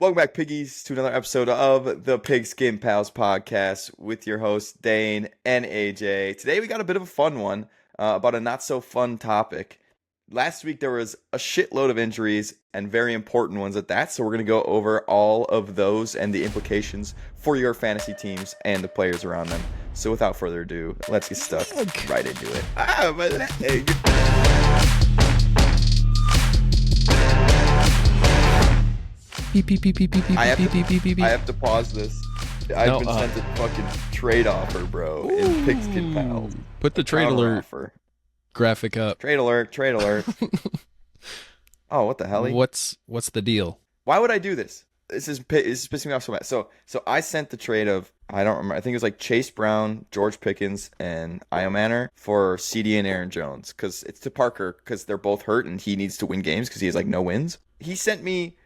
Welcome back, piggies, to another episode of the Pigskin Pals podcast with your hosts, Dane and AJ. Today we got a bit of a fun one about a not so fun topic. Last week there was a shitload of injuries and very important ones at that, so we're going to go over all of those and the implications for your fantasy teams and the players around them. So without further ado, let's get stuck right into it. Beep, beep, beep, beep, beep, beep, I have beep, to, beep, beep, beep, beep. I have to pause this. I've been sent a fucking trade offer, bro, in Pigskin Pals. Put the trade alert offer. graphic up. Trade alert, trade alert. Oh, what the hell? What's the deal? Why would I do this? This is pissing me off so bad. So I sent the trade of, I don't remember, I think it was like Chase Brown, George Pickens, and Manor for CD and Aaron Jones. Because it's to Parker, because they're both hurt and he needs to win games because he has like no wins. He sent me,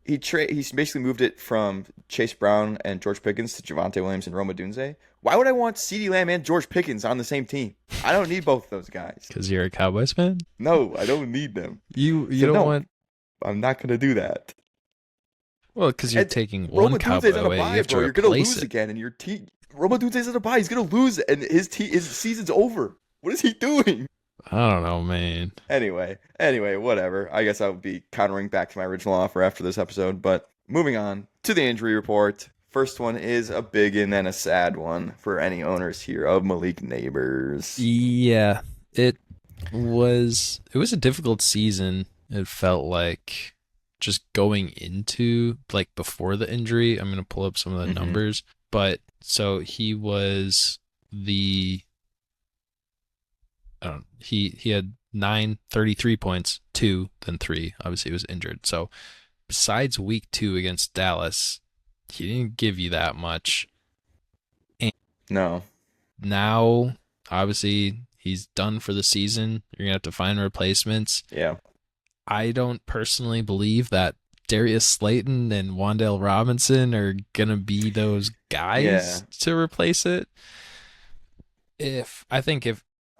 he basically moved it from Chase Brown and George Pickens to Javonte Williams and Rome Odunze. Why would I want CD Lamb and George Pickens on the same team? I don't need both of those guys. Because you're a Cowboys fan? No, I don't need them. You don't want... I'm not going to do that. Well, because you're taking one Cowboy away, you have to You're going to replace lose it. again, and your team... Rome Odunze's at a bye. He's going to lose, and his season's over. What is he doing? I don't know, man. Anyway, whatever. I guess I'll be countering back to my original offer after this episode. But moving on to the injury report. First one is a big and then a sad one for any owners here of Malik Nabers. Yeah, it was a difficult season. It felt like just going into, like, before the injury. I'm going to pull up some of the numbers. But so he was he had 33 points, 2, then 3. Obviously, he was injured. So besides week 2 against Dallas, he didn't give you that much. And No. now, obviously, he's done for the season. You're going to have to find replacements. Yeah. I don't personally believe that Darius Slayton and Wan'Dale Robinson are going to be those guys to replace it. If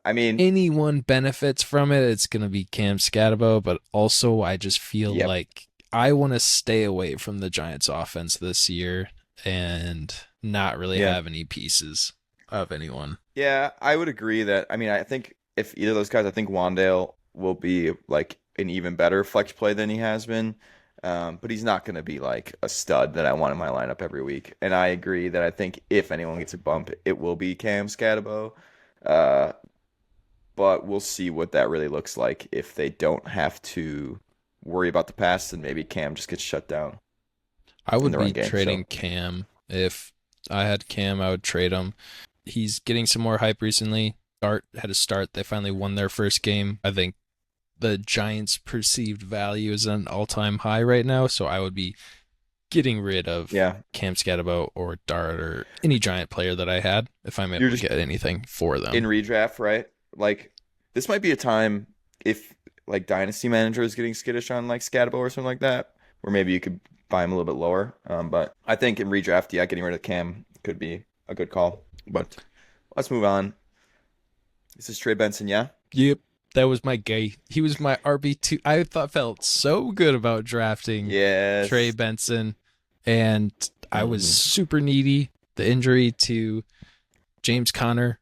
anyone benefits from it, it's going to be Cam Scatterbo, but also I just feel like I want to stay away from the Giants offense this year and not really have any pieces of anyone. Yeah, I would agree that, I think if either of those guys, I think Wan'Dale will be like an even better flex play than he has been. But he's not going to be like a stud that I want in my lineup every week. And I agree that I think if anyone gets a bump, it will be Cam Scatterbo. But we'll see what that really looks like if they don't have to worry about the pass, and maybe Cam just gets shut down. I would be trading Cam. If I had Cam, I would trade him. He's getting some more hype recently. Had a start. They finally won their first game. I think the Giants' perceived value is an all-time high right now, so I would be getting rid of Cam Scatterbo or Dart or any Giant player that I had if I'm able to get anything for them. In redraft, right? Like, this might be a time if, like, Dynasty Manager is getting skittish on, like, Scatterbo or something like that, where maybe you could buy him a little bit lower. But I think in redraft, getting rid of Cam could be a good call. But let's move on. This is Trey Benson, yeah? Yep. That was my guy. He was my RB2. I felt so good about drafting Trey Benson, and I was super needy. The injury to James Conner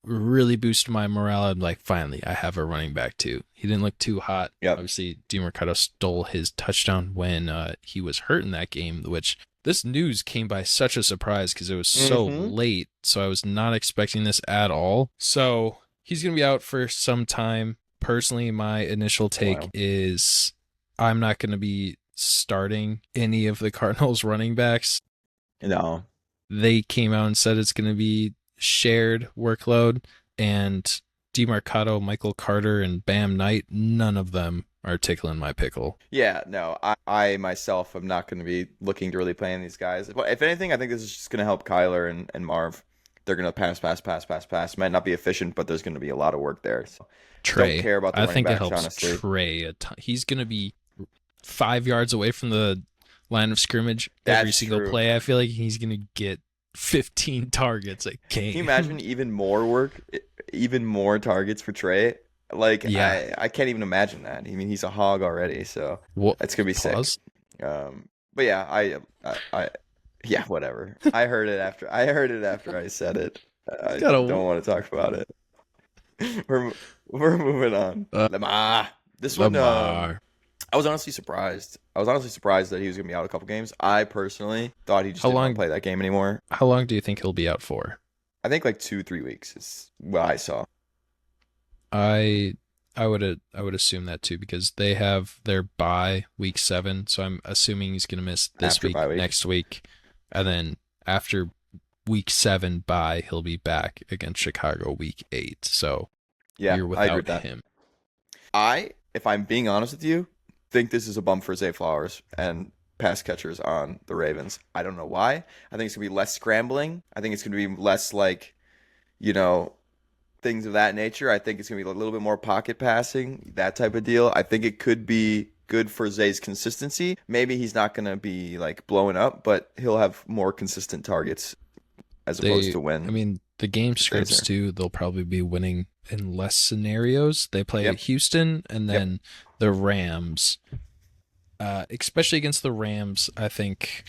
really boosted my morale. I'm like, finally, I have a running back too. He didn't look too hot. Yep. Obviously, DeMarcado stole his touchdown when he was hurt in that game, which this news came by such a surprise because it was so late. So I was not expecting this at all. So he's going to be out for some time. Personally, my initial take is I'm not going to be starting any of the Cardinals running backs. No. They came out and said it's going to be shared workload, and DeMarcado, Michael Carter, and Bam Knight, none of them are tickling my pickle. Yeah, no, I myself am not going to be looking to really play in these guys. But if anything, I think this is just going to help Kyler and Marv. They're going to pass. Might not be efficient, but there's going to be a lot of work there. So Trey, don't care about the I running think backs, it helps honestly. Trey a ton. He's going to be 5 yards away from the line of scrimmage every single play. I feel like he's going to get 15 targets a game. Can you imagine even more work, even more targets for Trey? Like, I can't even imagine that. I mean, he's a hog already, so it's going to be sick. But yeah, yeah, whatever. I heard it after I said it. He's I got a don't want to talk about it. We're moving on. Lamar. This one, Lamar. I was honestly surprised. I was honestly surprised that he was gonna be out a couple games. I personally thought he just How didn't want to long? play that game anymore. How long do you think he'll be out for? I think like 2-3 weeks is what I saw. I I would assume that too because they have their bye week 7, so I'm assuming he's gonna miss this After week, bye week. next week, and then after week 7 bye he'll be back against Chicago week 8. So Yeah, you're I agree with without that. him. If I'm being honest with you, think this is a bump for Zay Flowers and pass catchers on the Ravens. I don't know why. I think it's gonna be less scrambling. I think it's gonna be less like, you know, things of that nature. I think it's gonna be a little bit more pocket passing, that type of deal. I think it could be good for Zay's consistency. Maybe he's not gonna be like blowing up, but he'll have more consistent targets as opposed to I when mean, the game Zay's scripts there. too, they'll probably be winning in less scenarios. They play Yep. Houston and Yep. then the Rams. Especially against the Rams, I think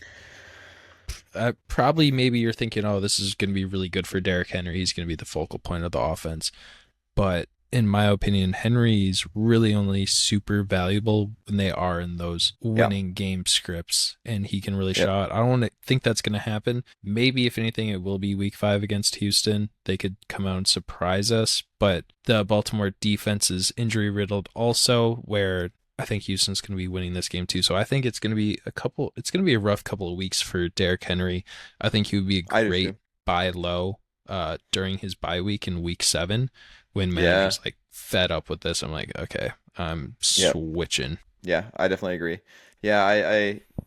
probably maybe you're thinking, oh, this is going to be really good for Derrick Henry. He's going to be the focal point of the offense. But in my opinion, Henry's really only super valuable when they are in those winning game scripts and he can really Yep. show out. I don't think that's going to happen. Maybe, if anything, it will be week 5 against Houston. They could come out and surprise us. But the Baltimore defense is injury riddled also, where I think Houston's going to be winning this game too. So I think it's going to be a rough couple of weeks for Derrick Henry. I think he would be a I do great too. buy low during his bye week in week 7 when Yeah. managers like fed up with this. I'm like, okay, I'm Yep. switching. Yeah, I definitely agree. Yeah,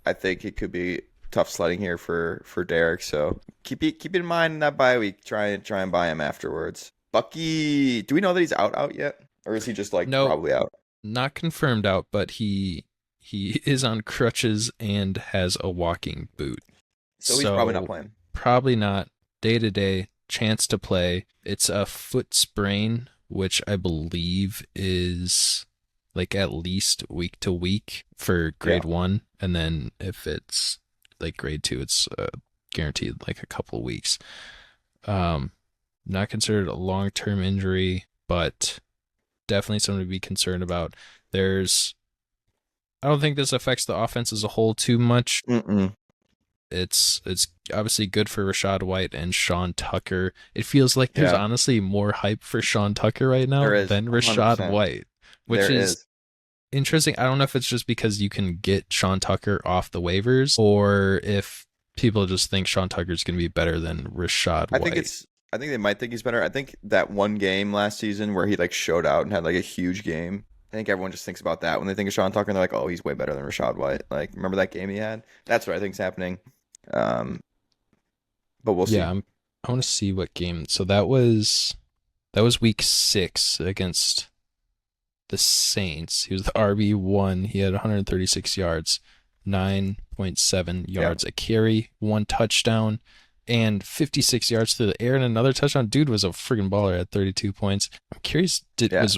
I think it could be tough sledding here for Derek. So keep it in mind in that bye week. Try and buy him afterwards. Bucky, do we know that he's out yet, or is he just like No, probably out? not confirmed out, but he is on crutches and has a walking boot. So he's probably not playing. Probably not day to day chance to play. It's a foot sprain, which I believe is like at least week to week for grade 1, and then if it's like grade 2, it's guaranteed like a couple of weeks. Not considered a long-term injury, but definitely something to be concerned about. I don't think this affects the offense as a whole too much. Mm-mm. It's obviously good for Rachaad White and Sean Tucker. It feels like there's honestly more hype for Sean Tucker right now than Rachaad 100%. White, which There is interesting. I don't know if it's just because you can get Sean Tucker off the waivers or if people just think Sean Tucker's going to be better than Rachaad White. I think they might think he's better. I think that one game last season where he like showed out and had like a huge game. I think everyone just thinks about that when they think of Sean Tucker and they're like, oh, he's way better than Rachaad White. Like, remember that game he had? That's what I think's happening. But we'll see. Yeah, I want to see what game. So that was week 6 against the Saints. He was the RB1. He had 136 yards, 9.7 yards a carry, 1 touchdown, and 56 yards through the air and another touchdown. Dude was a friggin' baller at 32 points. I'm curious,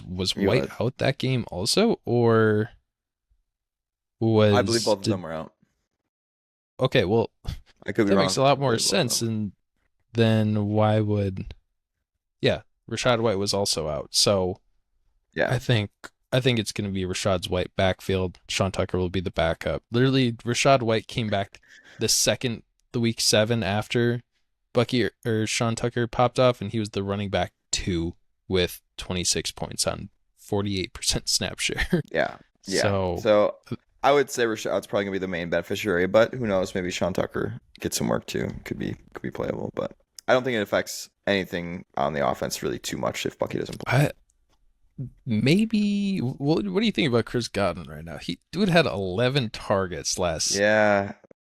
was White out that game also, or was... I believe both of them were out. Okay, well, I could be that wrong. makes a lot more sense, and then why would... Yeah, Rachaad White was also out, so yeah, I think it's going to be Rachaad White backfield. Sean Tucker will be the backup. Literally, Rachaad White came back the week 7 after Bucky or Sean Tucker popped off, and he was the running back 2 with 26 points on 48% snap share. Yeah. So I would say Rashaad's probably gonna be the main beneficiary, but who knows? Maybe Sean Tucker gets some work too. Could be playable, but I don't think it affects anything on the offense really too much if Bucky doesn't play. Maybe. What do you think about Chris Godwin right now? Dude had 11 targets last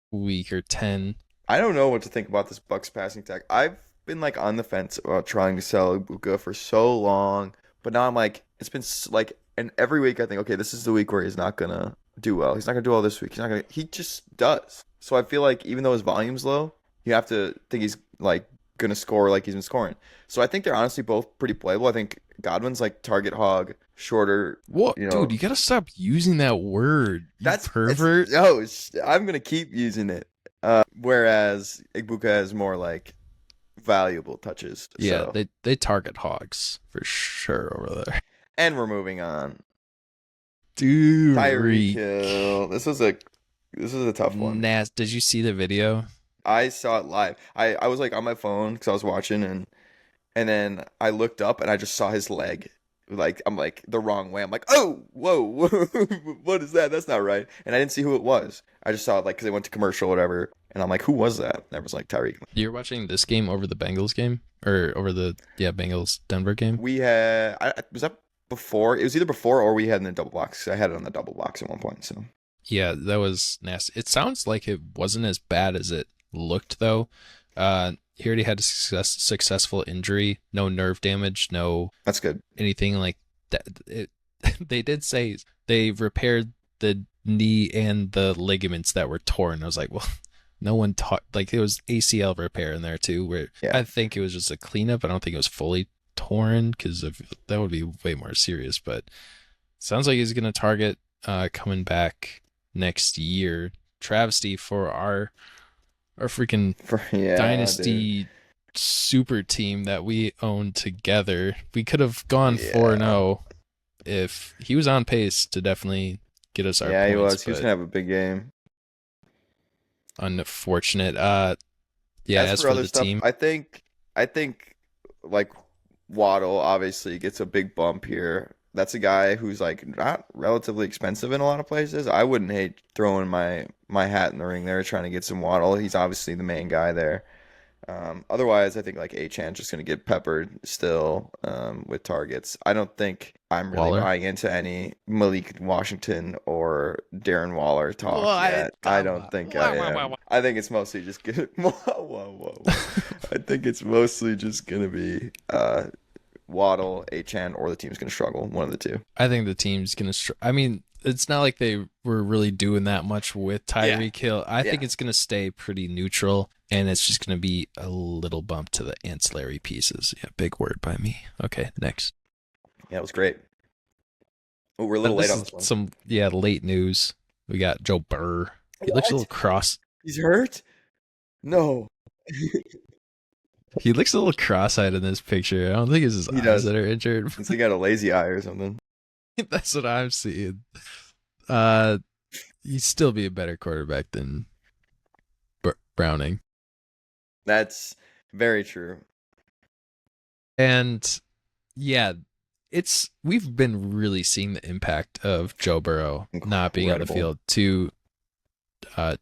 week or 10. I don't know what to think about this Bucks passing attack. I've been like on the fence about trying to sell Ibuka for so long, but now I'm like, it's been like, and every week I think, okay, this is the week where he's not gonna do well. He's not gonna do well this week. He just does. So I feel like even though his volume's low, you have to think he's like gonna score like he's been scoring. So I think they're honestly both pretty playable. I think Godwin's like target hog, shorter. What, You dude? know, You gotta stop using that word, you that's pervert. I'm gonna keep using it. Whereas Igbuka has more like valuable touches. Yeah, So they target hogs for sure over there. and we're moving on. Tyreek Tyreek. Hill. This is a tough one. Did you see the video? I saw it live. I was like on my phone because I was watching and then I looked up and I just saw his leg. Like I'm like the wrong way. I'm like, oh, whoa, what is that? That's not right. And I didn't see who it was. I just saw it like because they went to commercial or whatever. And I'm like, who was that? And I was like, Tyreek. You're watching this game over the Bengals game or over the Bengals Denver game? We had was that before? It was either before or we had in the double box. I had it on the double box at one point. So Yeah, that was nasty. It sounds like it wasn't as bad as it looked though. He already had a successful injury, no nerve damage, no that's good. anything like that. They did say they repaired the knee and the ligaments that were torn. I was like, well, no one talked, like it was ACL repair in there too, where Yeah. I think it was just a cleanup. I don't think it was fully torn because that would be way more serious, but sounds like he's going to target coming back next year. Travesty for our freaking dynasty super team that we owned together. We could have gone 4-0 if he was on pace to definitely get us our points. He was. He was gonna have a big game. Unfortunate. As for the stuff, team, I think like Waddle obviously gets a big bump here. That's a guy who's like not relatively expensive in a lot of places. I wouldn't hate throwing my hat in the ring there, trying to get some Waddle. He's obviously the main guy there. Otherwise, I think like Achan's just going to get peppered still with targets. I don't think I'm really buying into any Malik Washington or Darren Waller talk yet. I don't think I am. I think it's mostly just going to... I think it's mostly just going to be Waddle, Achan, or the team's going to struggle. One of the two. I think the team's going to I mean, it's not like they were really doing that much with Tyreek Hill. I think it's going to stay pretty neutral, and it's just going to be a little bump to the ancillary pieces. Yeah, big word by me. Okay, next. Yeah, it was great. Oh, we're a little late on this one. Some late news. We got Joe Burrow. He looks a little cross. He's hurt? No. He looks a little cross-eyed in this picture. I don't think it's his eyes that are injured. He got a lazy eye or something. That's what I'm seeing. He'd still be a better quarterback than Browning. That's very true. And we've been really seeing the impact of Joe Burrow not being on the field to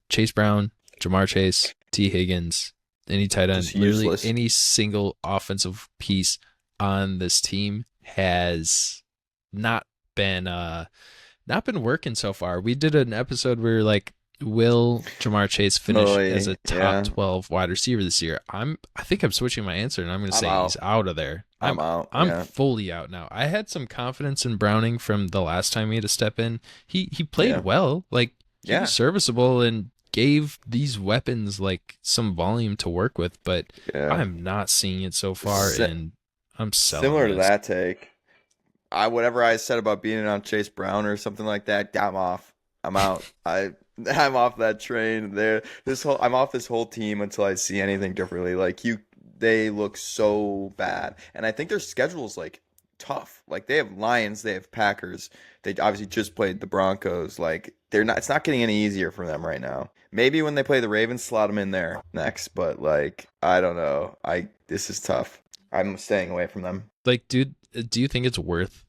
Chase Brown, Jamar Chase, T. Higgins, any tight end, literally any single offensive piece on this team has not been working so far. We did an episode where like, will Jamar Chase finish as a top 12 wide receiver this year? I think I'm switching my answer, and I'm going to say he's out of there. I'm out. I'm fully out now. I had some confidence in Browning from the last time he had to step in. He played well, like he was serviceable and gave these weapons like some volume to work with, but I'm not seeing it so far, and I'm selling. Similar to that take. Whatever I said about being on Chase Brown or something like that, I'm off. I'm out. I'm off that train. I'm off this whole team until I see anything differently. Like they look so bad, and I think their schedule's like tough. Like they have Lions, they have Packers. They obviously just played the Broncos. Like it's not getting any easier for them right now. Maybe when they play the Ravens, slot them in there next. But like I don't know. This is tough. I'm staying away from them. Like, dude, do you think it's worth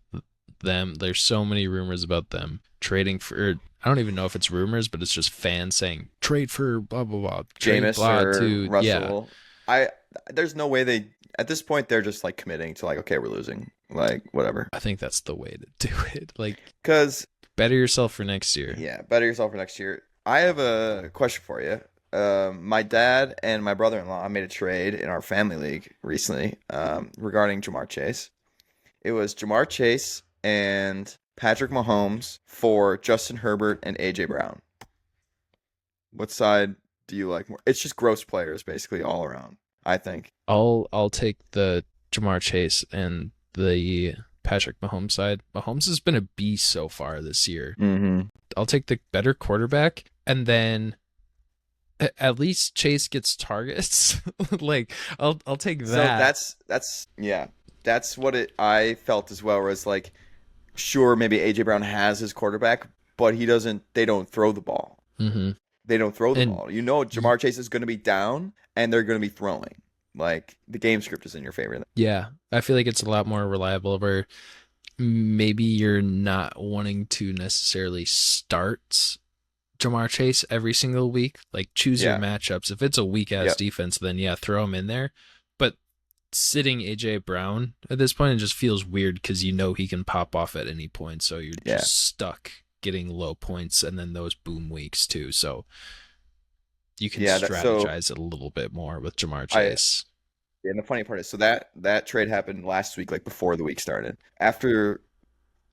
them? There's so many rumors about them trading for. I don't even know if it's rumors, but it's just fans saying trade for blah blah blah. Jameis or Russell. Yeah. There's no way at this point they're just like committing to like, okay, we're losing, like whatever. I think that's the way to do it. Like, because better yourself for next year. Yeah, better yourself for next year. I have a question for you. My dad and my brother-in-law made a trade in our family league recently regarding Jamar Chase. It was Jamar Chase and Patrick Mahomes for Justin Herbert and AJ Brown. What side do you like more? It's just gross players, basically, all around. I think. I'll take the Jamar Chase and the Patrick Mahomes side. Mahomes has been a beast so far this year. Mm-hmm. I'll take the better quarterback, and then at least Chase gets targets. Like I'll take that. So that's what I felt as well. Whereas like, sure, maybe AJ Brown has his quarterback, but he doesn't. They don't throw the ball. Mm-hmm. They don't throw the And ball. You know, Jamar Chase is going to be down, and they're going to be throwing. Like the game script is in your favor. yeah, I feel like it's a lot more reliable. Where maybe you're not wanting to necessarily start Jamar Chase every single week. Like choose your matchups. If it's a weak ass defense, then yeah, throw him in there. But sitting AJ Brown at this point, it just feels weird because you know he can pop off at any point. So you're just stuck getting low points and then those boom weeks too. So you can strategize it a little bit more with Jamar Chase. And the funny part is, so that trade happened last week, like before the week started. After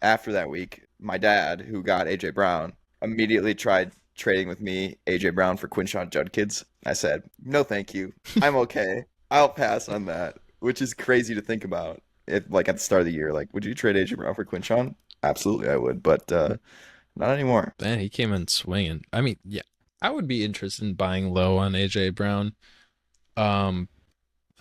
that week, my dad, who got AJ Brown, immediately tried trading with me AJ Brown for Quinshon Judkins. I said, no, thank you. I'm okay. I'll pass on that, which is crazy to think about. If like at the start of the year, like, would you trade AJ Brown for Quinshon? Absolutely, I would, but not anymore. Man, he came in swinging. I mean, yeah, I would be interested in buying low on AJ Brown. I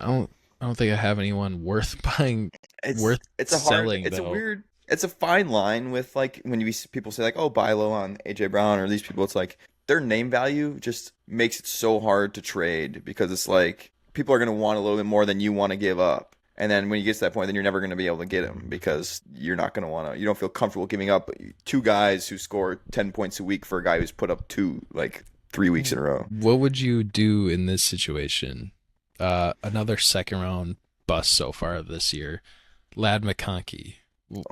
don't think I have anyone worth buying. Selling. It's a weird. It's a fine line with like when people say like, oh, buy low on AJ Brown or these people. It's like their name value just makes it so hard to trade because it's like people are going to want a little bit more than you want to give up. And then when you get to that point, then you're never going to be able to get him because you're not going to want to. You don't feel comfortable giving up two guys who score 10 points a week for a guy who's put up 3 weeks in a row. What would you do in this situation? Another second round bust so far of this year. Lad McConkey.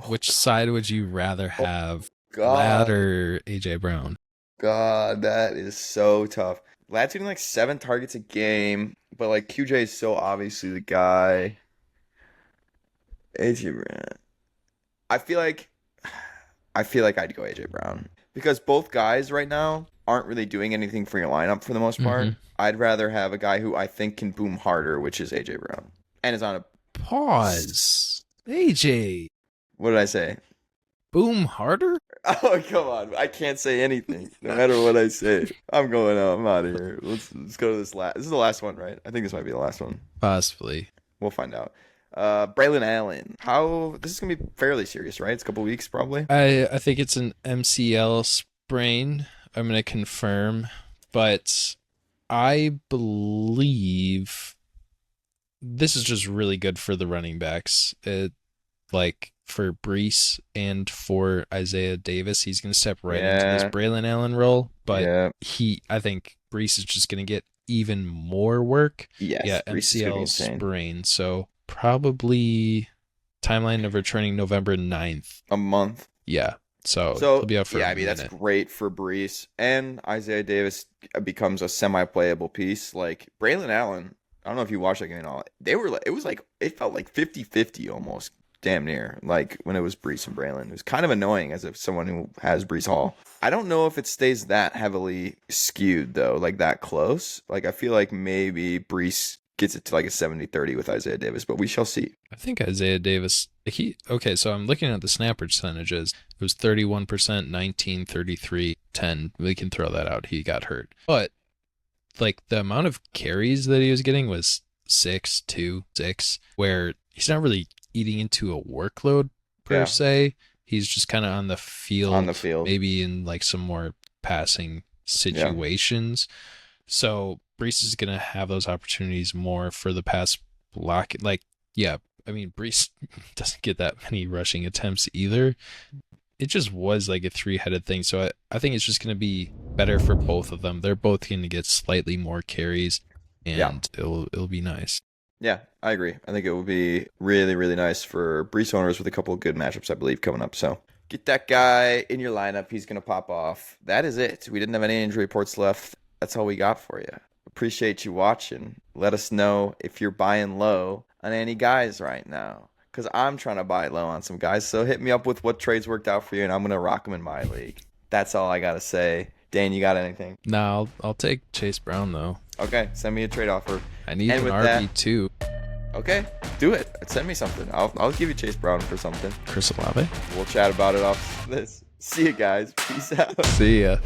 Which side would you rather have? Lad or AJ Brown? God, that is so tough. Lad's getting like 7 targets a game, but like QJ is so obviously the guy. AJ Brown. I feel like I'd go AJ Brown because both guys right now aren't really doing anything for your lineup for the most part. Mm-hmm. I'd rather have a guy who I think can boom harder, which is AJ Brown, and is on a pause. AJ. What did I say? Boom harder? Oh, come on. I can't say anything, no matter what I say. I'm going out. I'm out of here. Let's go to this last. This is the last one, right? I think this might be the last one. Possibly. We'll find out. Braelon Allen. This is going to be fairly serious, right? It's a couple weeks, probably. I think it's an MCL sprain. I'm going to confirm. But I believe this is just really good for the running backs. Like for Breece and for Isaiah Davis, he's going to step right into this Braelon Allen role. But I think Breece is just going to get even more work. Yes, yeah, MCL sprain. So probably timeline of returning November 9th. A month. Yeah. So he'll be out for a minute. That's great for Breece. And Isaiah Davis becomes a semi-playable piece. Like Braelon Allen, I don't know if you watched that game at all. It felt like 50-50 almost. Damn near, like when it was Breece and Braelon. It was kind of annoying as if someone who has Breece Hall. I don't know if it stays that heavily skewed, though, like that close. Like, I feel like maybe Breece gets it to like a 70-30 with Isaiah Davis, but we shall see. I think Isaiah Davis, so I'm looking at the snap percentages. It was 31%, 19, 33, 10. We can throw that out. He got hurt. But, like, the amount of carries that he was getting was 6, 2, 6, where he's not really eating into a workload per se. He's just kind of on the field, maybe in like some more passing situations. So Breece is going to have those opportunities more for the pass block. Like, I mean, Breece doesn't get that many rushing attempts either. It just was like a 3-headed thing. So I think it's just going to be better for both of them. They're both going to get slightly more carries, and it'll be nice. Yeah, I agree. I think it will be really, really nice for Breece owners with a couple of good matchups, I believe, coming up. So get that guy in your lineup. He's going to pop off. That is it. We didn't have any injury reports left. That's all we got for you. Appreciate you watching. Let us know if you're buying low on any guys right now, because I'm trying to buy low on some guys. So hit me up with what trades worked out for you, and I'm going to rock them in my league. That's all I got to say. Dane, you got anything? No, I'll take Chase Brown, though. Okay, send me a trade offer. I need And an with RB2. Okay, do it. Send me something. I'll give you Chase Brown for something. Chris Olave. We'll chat about it off this. See you guys. Peace out. See ya.